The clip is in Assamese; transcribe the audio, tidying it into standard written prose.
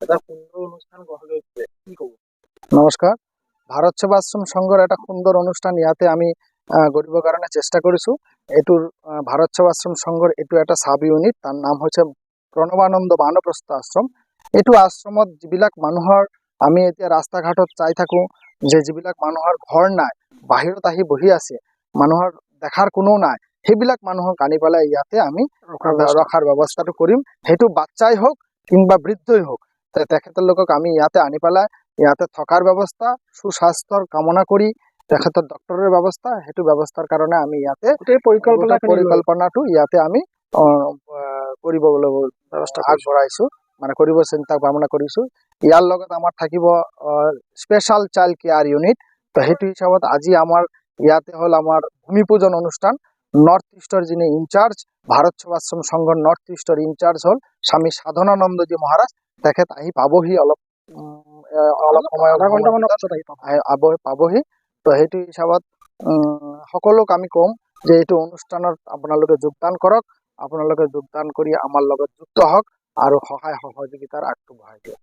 এটা সুন্দৰ অনুষ্ঠান গঢ় লৈ উঠিছে, কি ক'ব? নমস্কাৰ। ভাৰত সেৱাশ্ৰম সংঘৰ এটা সুন্দৰ অনুষ্ঠান ইয়াতে আমি কৰিবৰ কাৰণে চেষ্টা কৰিছোঁ। এইটোৰ ভাৰত সেৱাশ্ৰম সংঘৰ এইটো এটা সাব ইউনিট, তাৰ নাম হৈছে প্ৰণৱানন্দ বানপ্ৰস্থ আশ্ৰম। এইটো আশ্ৰমত যিবিলাক মানুহৰ আমি এতিয়া ৰাস্তা ঘাটত চাই থাকোঁ যে যিবিলাক মানুহৰ ঘৰ নাই, বাহিৰত আহি বহি আছে, মানুহৰ দেখাৰ কোনো নাই, সেইবিলাক মানুহক আনি পেলাই ইয়াতে আমি ৰখাৰ ব্যৱস্থাটো কৰিম। সেইটো বাচ্চাই হওক কিংবা বৃদ্ধই হওক, তেখেতলোকক আমি ইয়াতে আনি পেলাই ইয়াতে থকাৰ ব্যৱস্থা, সুস্বাস্থ্যৰ কামনা কৰি তেখেতৰ ডক্টৰৰ ব্যৱস্থা, সেইটো ব্যৱস্থাৰ কাৰণে আমি ইয়াতে গোটেই পৰিকল্পনাটো ইয়াতে আমি কৰিবলৈ আগবঢ়াইছোঁ, মানে কৰিব চিন্তা ভাৱনা কৰিছোঁ। ইয়াৰ লগত আমাৰ থাকিব স্পেশাল চাইল্ড কেয়াৰ ইউনিট। তো সেইটো হিচাপত আজি আমাৰ ইয়াতে হ'ল আমাৰ ভূমি পূজন অনুষ্ঠান। নৰ্থ ইষ্টৰ যিনি ইনচাৰ্জ, ভাৰত সেৱাশ্ৰম সংঘৰ নৰ্থ ইষ্টৰ ইনচাৰ্জ হ'ল স্বামী সাধনানন্দজী মহাৰাজ। তেখেত আহি পাবহি অলপ সময় পাবহি। তো সেইটো হিচাপত সকলোক আমি ক'ম যে এইটো অনুষ্ঠানত আপোনালোকে যোগদান কৰক, আপোনালোকে যোগদান কৰি আমাৰ লগত যুক্ত হওক আৰু সহায় সহযোগিতাৰ আগটো বঢ়াই দিয়ক।